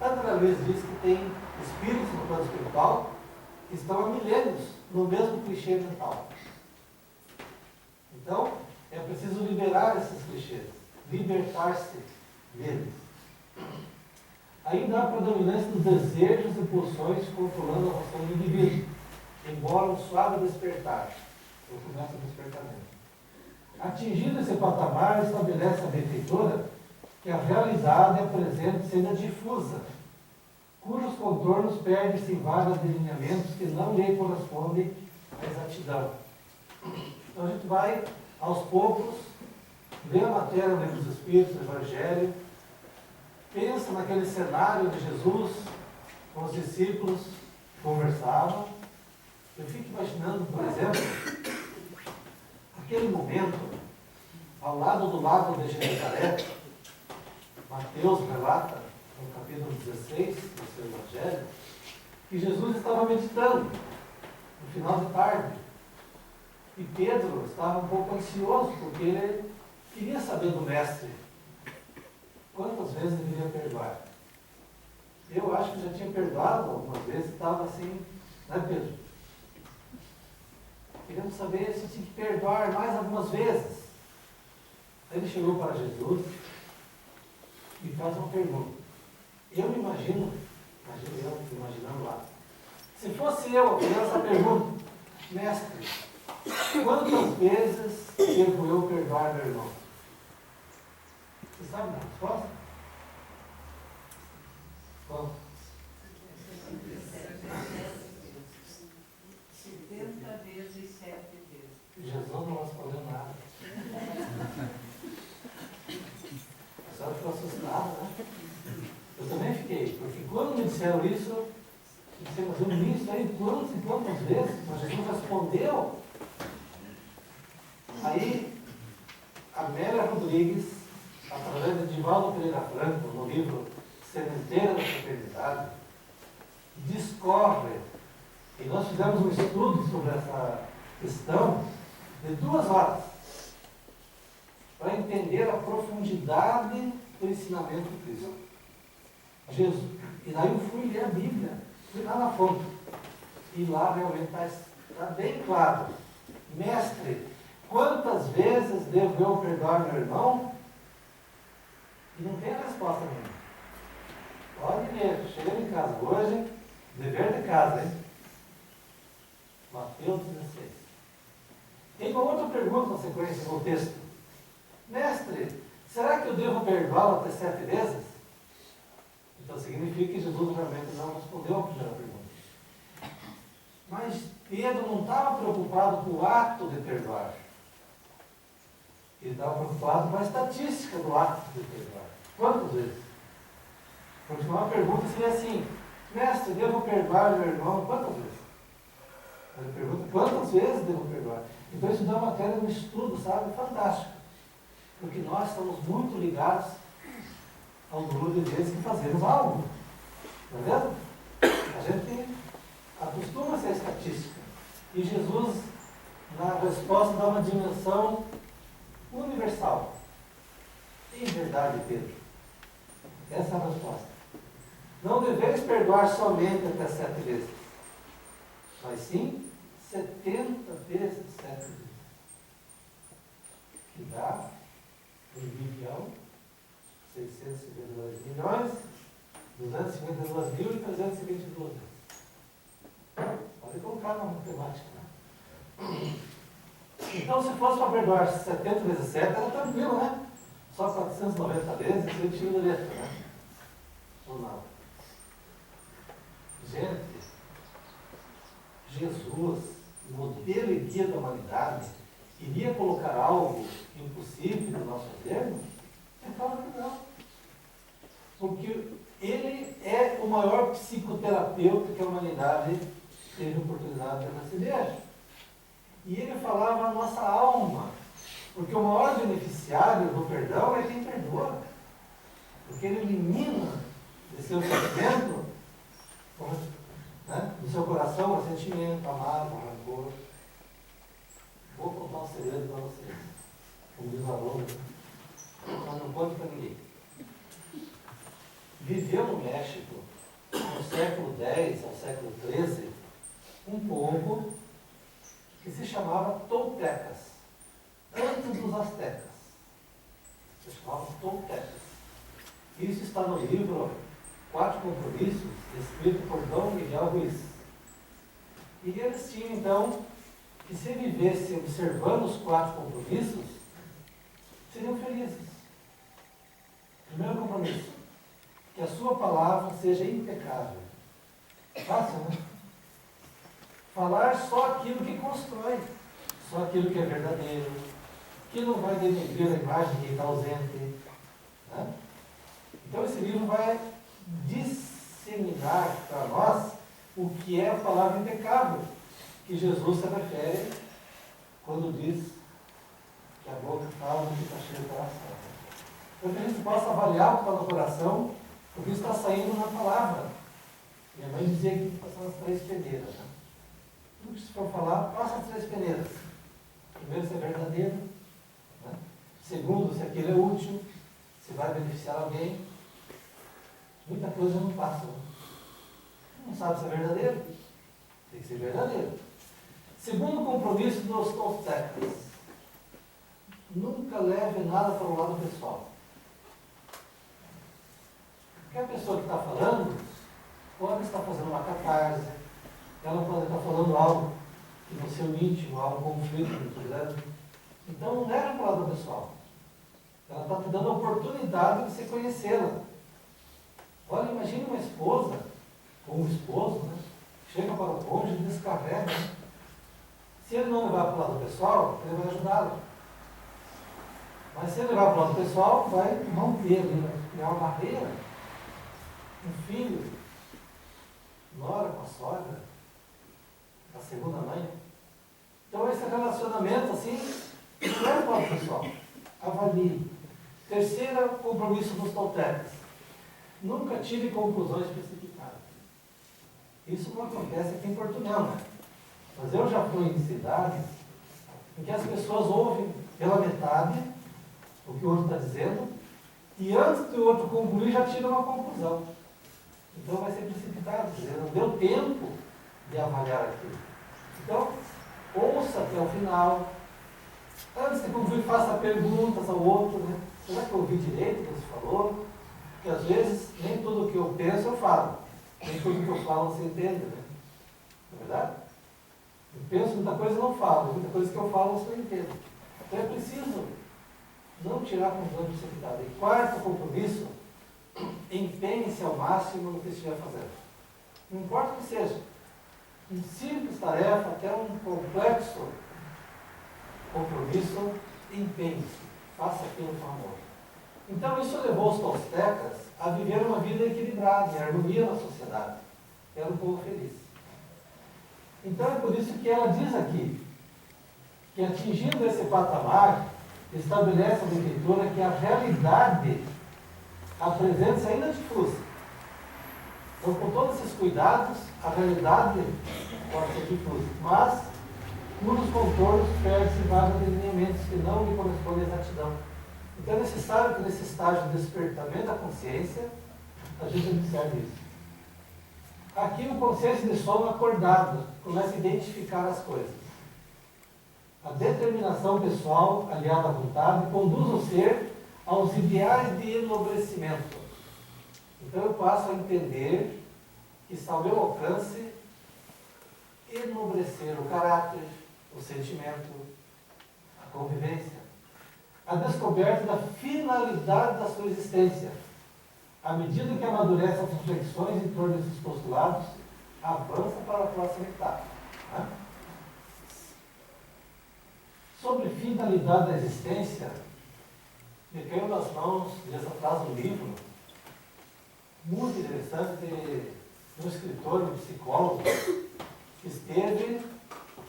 André Luiz diz que tem espíritos no plano espiritual que estão há milênios no mesmo clichê mental. Então, é preciso liberar esses clichês, libertar-se deles. Ainda há predominância dos desejos e pulsões controlando a ação do indivíduo, embora um suave despertar. Eu começo o despertamento. Atingido esse patamar, estabelece a benfeitora que a realidade apresenta-se ainda difusa, cujos contornos perdem-se em vários delineamentos que não lhe correspondem à exatidão. Então a gente vai, aos poucos, ler a matéria do Livro dos Espíritos, do Evangelho, pensa naquele cenário de Jesus com os discípulos que conversavam. Eu fico imaginando, por exemplo, aquele momento, ao lado do lago de Genezaré. Mateus relata, no capítulo 16 do seu Evangelho, que Jesus estava meditando, no final de tarde. E Pedro estava um pouco ansioso, porque ele queria saber do Mestre quantas vezes deveria perdoar. Eu acho que já tinha perdoado algumas vezes, estava assim, né, Pedro? Queremos saber se tinha que perdoar mais algumas vezes. Aí ele chegou para Jesus e faz uma pergunta. Eu me imagino eu imaginando lá. Se fosse eu a criança, pergunta, Mestre, quantas vezes devo eu perdoar meu irmão? Você sabe a resposta? Qual? 70 vezes 7 vezes. Jesus não respondeu nada. A senhora ficou assustada, né? Eu também fiquei, porque quando me disseram isso, eu disse, mas eu li isso aí quantas e quantas vezes, mas Jesus respondeu. Aí, Amélia Rodrigues, através de Divaldo Pereira Franco, no livro Sementeira da Fraternidade, discorre, e nós fizemos um estudo sobre essa questão de 2 horas, para entender a profundidade do ensinamento de Cristo. Jesus. E daí eu fui ler a Bíblia, fui lá na fonte. E lá realmente está bem claro. Mestre, quantas vezes devo eu perdoar meu irmão? E não tem a resposta mesmo. Pode ler, chegando em casa hoje, dever de casa, hein? Mateus 16. Tem uma outra pergunta na sequência no texto. Mestre, será que eu devo perdoá-lo até 7 vezes? Então significa que Jesus realmente não respondeu a primeira pergunta. Mas Pedro não estava preocupado com o ato de perdoar. Ele estava preocupado com a estatística do ato de perdoar. Quantas vezes? Porque uma pergunta seria assim: mestre, devo perdoar meu irmão quantas vezes? Ele pergunta: quantas vezes devo perdoar? Então isso dá uma matéria de estudo, sabe? Fantástico. Porque nós estamos muito ligados ao número de vezes que fazemos algo. Não é mesmo? A gente acostuma a ser estatística. E Jesus, na resposta, dá uma dimensão universal. Em verdade, Pedro, essa é a resposta. Não deveis perdoar somente até 7 vezes, mas sim 70 vezes 7 vezes. Que dá 652 milhões, 252 mil e 322 vezes. Pode colocar na matemática. Então, se fosse para perdoar 70 vezes 7, era tranquilo, né? Só 490 vezes, você tira da letra, né? Ou não? Gente, Jesus, modelo e guia da humanidade, iria colocar algo impossível de nós fazermos? É claro que não. Porque ele é o maior psicoterapeuta que a humanidade teve a oportunidade de receber. E ele falava a nossa alma. Porque o maior beneficiário do perdão é quem perdoa. Porque ele elimina de seu sentimento, né, do seu coração, o ressentimento, a mágoa, o rancor. Vou contar um segredo para vocês. Como diz o aluno, mas não conto para ninguém. Viveu no México, no século X ao século XIII, um povo que se chamava Toltecas, antes dos astecas. Se chamava Toltecas. Isso está no livro 4 Compromissos, escrito por Dom Miguel Ruiz. E eles tinham, então, que se vivessem observando os 4 compromissos, seriam felizes. Primeiro compromisso: que a sua palavra seja impecável. Fácil, né? Falar só aquilo que constrói, só aquilo que é verdadeiro, que não vai denegrir a imagem de quem está ausente. Né? Então esse livro vai disseminar para nós o que é a palavra impecável, que Jesus se refere quando diz que a boca fala do que está cheio do coração. Para que a gente possa avaliar o que está no coração, o que está saindo na palavra. Minha mãe dizia que passam as 3 peneiras. Né? Tudo que se for falar, passa as 3 peneiras. Primeiro, se é verdadeiro. Né? Segundo, se aquilo é útil, se vai beneficiar alguém. Muita coisa não passa. Né? Não sabe se é verdadeiro? Tem que ser verdadeiro. Segundo compromisso dos Toltecas: nunca leve nada para o lado pessoal. Porque a pessoa que está falando pode estar fazendo uma catarse, ela pode estar falando algo que no seu íntimo há um conflito muito grande. Então não leve para o lado pessoal. Ela está te dando a oportunidade de se conhecê-la. Olha, imagine uma esposa, ou um esposo, né? Chega para o cônjuge e descarrega. Né? Se ele não levar para o lado pessoal, ele vai ajudá-lo. Mas se ele levar para o lado pessoal, vai manter ali, vai criar uma barreira. Um filho nora, com a sogra, a segunda mãe. Então esse relacionamento assim, não é para o pessoal. Avalie. Terceiro compromisso dos toltecas. Nunca tire conclusões precipitadas. Isso não acontece aqui em Portugal, né? Mas eu já fui em cidades em que as pessoas ouvem pela metade o que o outro está dizendo e antes do outro concluir já tira uma conclusão. Então vai ser precipitado, quer dizer, não deu tempo de avaliar aquilo. Então, ouça até o final. Antes de concluir, faça perguntas ao outro, né? Será que eu ouvi direito o que você falou? Porque às vezes nem tudo o que eu penso eu falo. Nem tudo o que eu falo você entende, né? Não é verdade? Eu penso muita coisa e não falo. Muita coisa que eu falo você não entende. Então é preciso não tirar conclusão precipitada. E quarto compromisso, empenhe-se ao máximo no que estiver fazendo. Não importa o que seja. Um simples tarefa até um complexo compromisso, empenhe-se. Faça aquilo com amor. Então isso levou os toltecas a viver uma vida equilibrada, em harmonia na sociedade. Era um povo feliz. Então é por isso que ela diz aqui, que atingindo esse patamar, estabelece a Escritura que a realidade apresenta-se ainda difusa. Então, com todos esses cuidados, a realidade pode ser difusa, mas cujos contornos perdem-se vários delineamentos que não lhe correspondem à exatidão. Então é necessário que nesse estágio de despertamento da consciência, a gente observe isso. Aqui o consciência de sono acordado começa a identificar as coisas. A determinação pessoal, aliada à vontade, conduz o ser aos ideais de enobrecimento. Então eu passo a entender que está ao meu alcance enobrecer o caráter, o sentimento, a convivência, a descoberta da finalidade da sua existência. À medida que amadurece as reflexões em torno desses postulados, avança para a próxima etapa. Né? Sobre finalidade da existência, me caiu nas mãos, dias atrás, um livro muito interessante de um escritor, um psicólogo, que esteve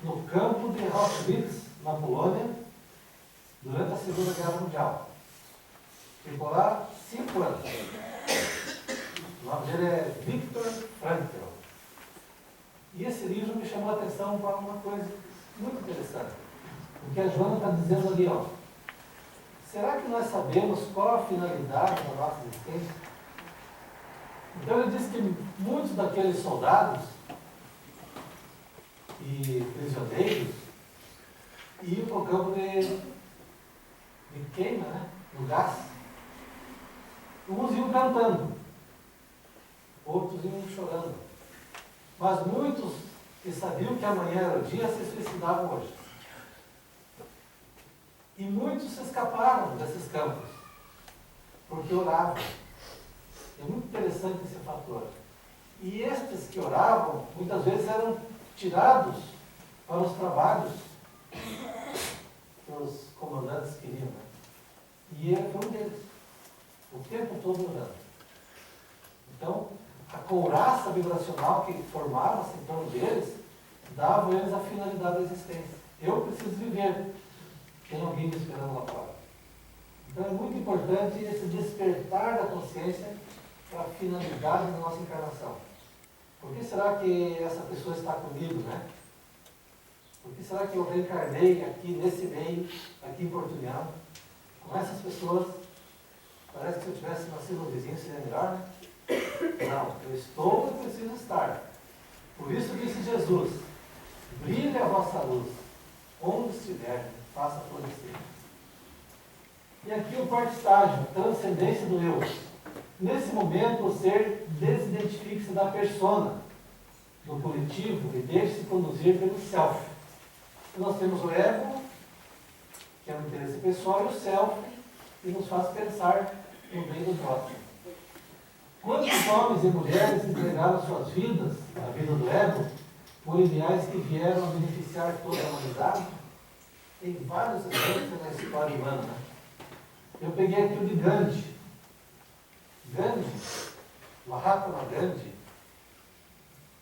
no campo de Auschwitz, na Polônia, durante a Segunda Guerra Mundial. Ficou lá 5 anos. O nome dele é Viktor Frankl. E esse livro me chamou a atenção para uma coisa muito interessante. O que a Joana está dizendo ali, ó. Será que nós sabemos qual a finalidade da nossa existência? Então ele diz que muitos daqueles soldados e prisioneiros iam para o campo de queima, né? No gás. Uns iam cantando, outros iam chorando. Mas muitos que sabiam que amanhã era o dia se suicidavam hoje. E muitos se escaparam desses campos, porque oravam. É muito interessante esse fator. E estes que oravam, muitas vezes eram tirados para os trabalhos que os comandantes queriam. Né? E ele foi um deles, o tempo todo orando. Então, a couraça vibracional que formava-se em torno deles, dava a eles a finalidade da existência. Eu preciso viver. Tem alguém me esperando lá fora. Então é muito importante esse despertar da consciência para a finalidade da nossa encarnação. Por que será que essa pessoa está comigo, né? Por que será que eu reencarnei aqui nesse meio, aqui em Portugal, com essas pessoas? Parece que se eu tivesse nascido no vizinho seria melhor, né? Não, eu estou e preciso estar. Por isso disse Jesus, brilhe a vossa luz, onde estiver, faça florescer. E aqui o quarto estágio, transcendência do eu. Nesse momento, o ser desidentifica-se da persona, do coletivo, e deixa-se conduzir pelo self. Nós temos o ego, que é o interesse pessoal, e o self, que nos faz pensar no bem do próximo. Quantos homens e mulheres entregaram suas vidas, a vida do ego, por ideais que vieram a beneficiar toda a humanidade? Tem vários exemplos na história humana. Eu peguei aqui o de Gandhi. Gandhi, Mahatma Gandhi,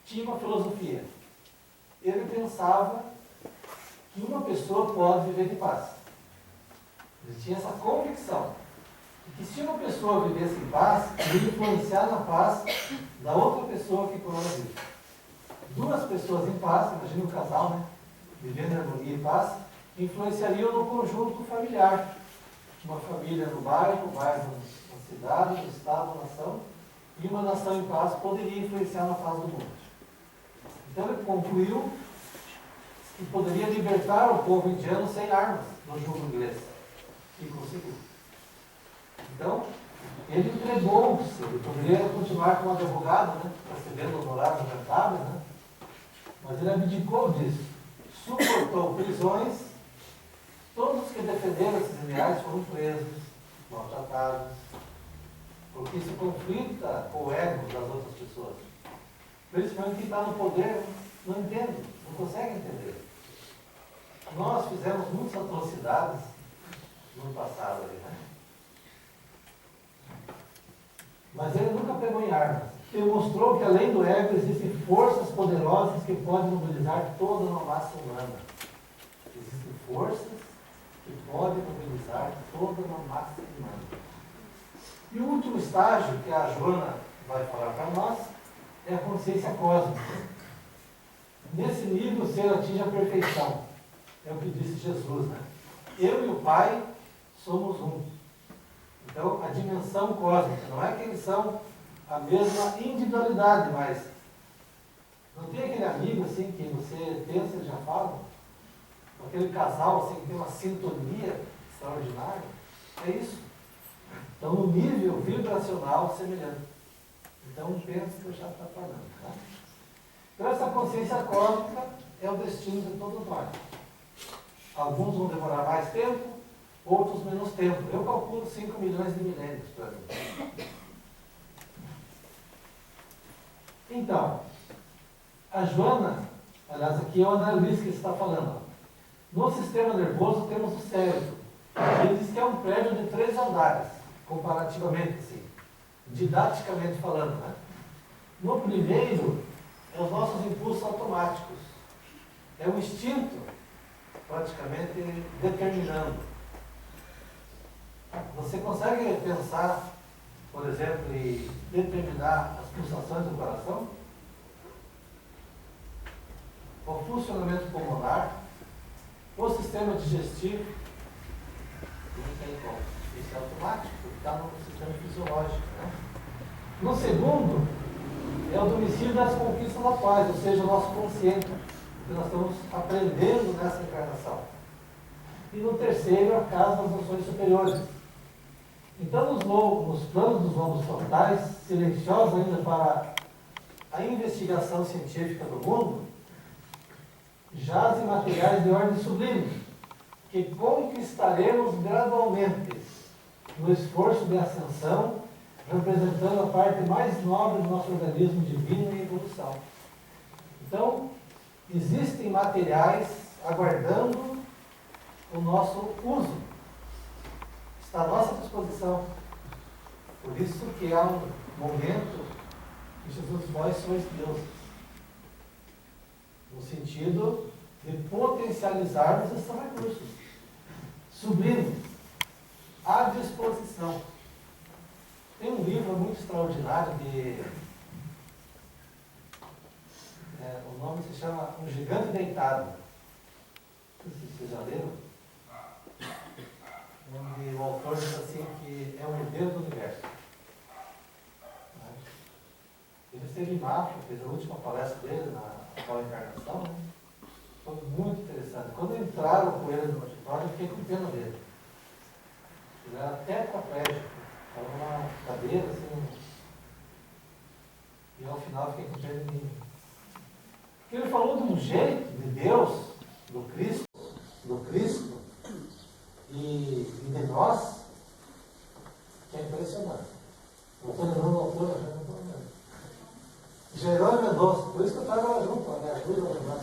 tinha uma filosofia. Ele pensava que uma pessoa pode viver em paz. Ele tinha essa convicção de que se uma pessoa vivesse em paz, ia influenciar na paz da outra pessoa que vive. Duas pessoas em paz, imagine um casal, né? Vivendo em harmonia e paz, influenciariam no conjunto familiar. Uma família no bairro, na cidade, no estado, na nação, e uma nação em paz poderia influenciar na paz do mundo. Então ele concluiu que poderia libertar o povo indiano sem armas no jugo inglês. E conseguiu. Então, ele entregou-se, ele poderia continuar como advogado, né, recebendo honorários rentáveis, né, mas ele abdicou disso, suportou prisões, todos os que defenderam esses ideais foram presos, maltratados, porque isso conflita com o ego das outras pessoas. Principalmente quem está no poder não entende, não consegue entender. Nós fizemos muitas atrocidades no passado ali, né? Mas ele nunca pegou em armas. Ele mostrou que além do ego existem forças poderosas que podem mobilizar toda uma massa humana. Existem forças que podem mobilizar toda uma massa humana. E o último estágio que a Joana vai falar para nós é a consciência cósmica. Nesse nível o ser atinge a perfeição. É o que disse Jesus, né? Eu e o Pai somos um. Então, a dimensão cósmica, não é que eles são a mesma individualidade, mas não tem aquele amigo assim que você pensa e já fala? Aquele casal assim que tem uma sintonia extraordinária? É isso. Então, no nível vibracional semelhante. Então, pensa que eu já estou falando. Tá? Então, essa consciência cósmica é o destino de todos nós. Alguns vão demorar mais tempo, outros menos tempo. Eu calculo 5 milhões de milênios para mim. Então, a Joana, aliás, aqui é o André Luiz que está falando. No sistema nervoso temos o cérebro. Ele diz que é um prédio de 3 andares, comparativamente, assim, didaticamente falando. Né? No primeiro, é os nossos impulsos automáticos. É o instinto praticamente determinando. Você consegue pensar, por exemplo, em determinar as pulsações do coração? O funcionamento pulmonar, o sistema digestivo, não tem como. Isso é automático, porque está no sistema fisiológico. Né? No segundo, é o domicílio das conquistas atuais, ou seja, o nosso consciente, que nós estamos aprendendo nessa encarnação. E no terceiro, a casa das noções superiores. Então, nos planos dos lobos frontais, silenciosos ainda para a investigação científica do mundo, jazem materiais de ordem sublime, que conquistaremos gradualmente, no esforço de ascensão, representando a parte mais nobre do nosso organismo divino em evolução. Então, existem materiais aguardando o nosso uso. Está à nossa disposição. Por isso que há um momento que Jesus, vós sois deuses. No sentido de potencializarmos esses recursos. Sublimes. À disposição. Tem um livro muito extraordinário de... o nome se chama Um Gigante Deitado. Não sei se vocês já leram. Onde o autor diz assim que é o herdeiro do universo. Ele esteve em Mafra, fez a última palestra dele na atual encarnação. Né? Foi muito interessante. Quando entraram com ele no auditório, eu fiquei com pena dele. Ele era tetraplégico. Estava numa cadeira assim. E ao final eu fiquei com pena de mim. Porque ele falou de um jeito de Deus, do Cristo e de nós, que é impressionante. Eu estou lembrando o autor, eu já não estou lembrando. Jerônimo Mendonça, por isso que eu estava lá junto, me ajuda a lembrar.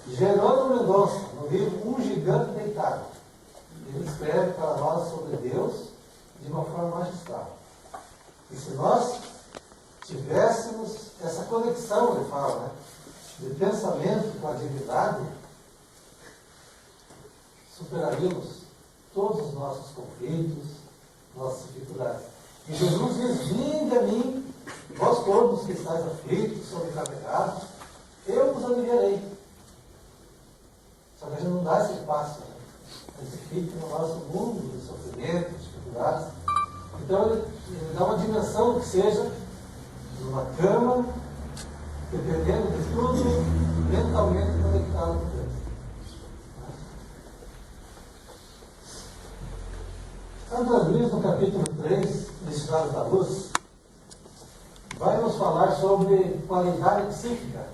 Jerônimo Mendonça, no livro Um Gigante Deitado, ele escreve para nós sobre Deus de uma forma magistral. E se nós tivéssemos essa conexão, ele fala, né, de pensamento com a divindade, superaríamos todos os nossos conflitos, nossas dificuldades. E Jesus diz: vinde a mim, vós todos que estáis aflitos, sobrecarregados, eu vos aliviarei. Só que a gente não dá esse passo, né? A gente fica no nosso mundo de sofrimento, dificuldades. Então ele dá uma dimensão que seja numa cama, dependendo de tudo, mentalmente conectado com Deus. Santo Andrés, no capítulo 3, Missionários da Luz, vai nos falar sobre qualidade psíquica.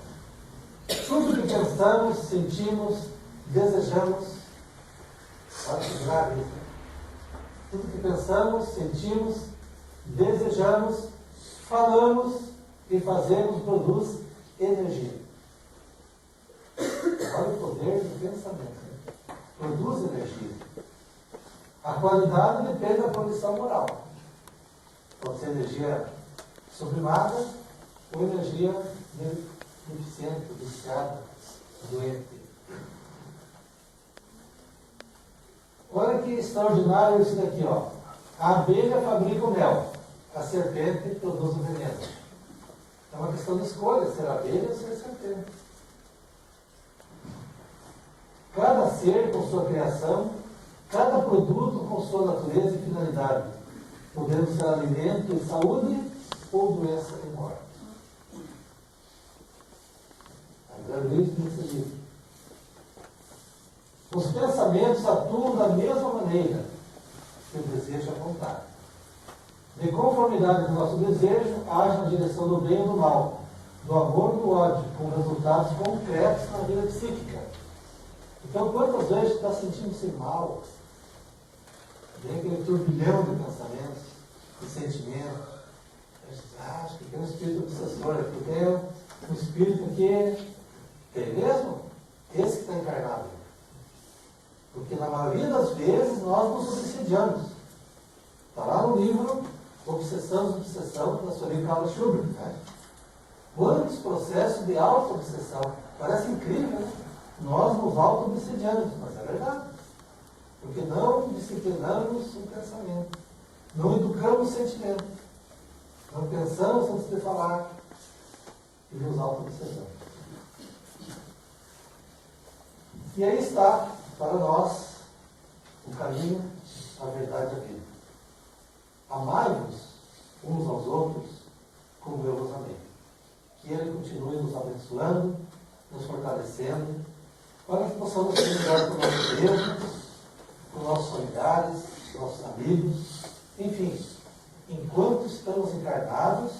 Tudo que pensamos, sentimos, desejamos, olha que grave isso, né? Tudo que pensamos, sentimos, desejamos, falamos e fazemos produz energia. Olha o poder do pensamento, né? Produz energia. A qualidade depende da condição moral. Pode ser energia sublimada ou energia deficiente, viciada, doente. Olha que extraordinário isso daqui, ó. A abelha fabrica o mel, a serpente produz o veneno. É uma questão de escolha, ser abelha ou ser serpente. Cada ser com sua criação, cada produto com sua natureza e finalidade, podendo ser alimento e saúde ou doença e morte. Os pensamentos atuam da mesma maneira que o desejo e a vontade. De conformidade com o nosso desejo, age na direção do bem ou do mal, do amor ou do ódio, com resultados concretos na vida psíquica. Então, quantas vezes está sentindo-se mal? Vem aquele turbilhão de pensamentos, de sentimentos. Acho que tem um espírito obsessor, porque tem um espírito que tem mesmo? Esse que está encarnado. Porque na maioria das vezes nós nos obsediamos. Está lá no livro Obsessão, da Sonia Carla Schubert. Né? Quantos processos de auto-obsessão? Parece incrível, né? Nós nos auto-obsediamos, mas é verdade. Porque não disciplinamos o pensamento. Não educamos o sentimento. Não pensamos antes de falar. E nos auto-obsessamos. E aí está, para nós, o caminho, a verdade e a vida. Amai-vos uns aos outros como eu vos amei. Que Ele continue nos abençoando, nos fortalecendo, para que possamos ser melhor com nossos Deus, com nossos familiares, nossos amigos, enfim, enquanto estamos encarnados,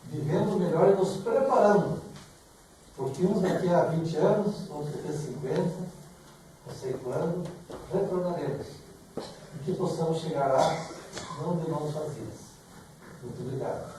vivendo melhor e nos preparando, porque uns daqui a 20 anos, outros daqui a 50, não sei quando, retornaremos, e que possamos chegar lá, não de mãos vazias. Muito obrigado.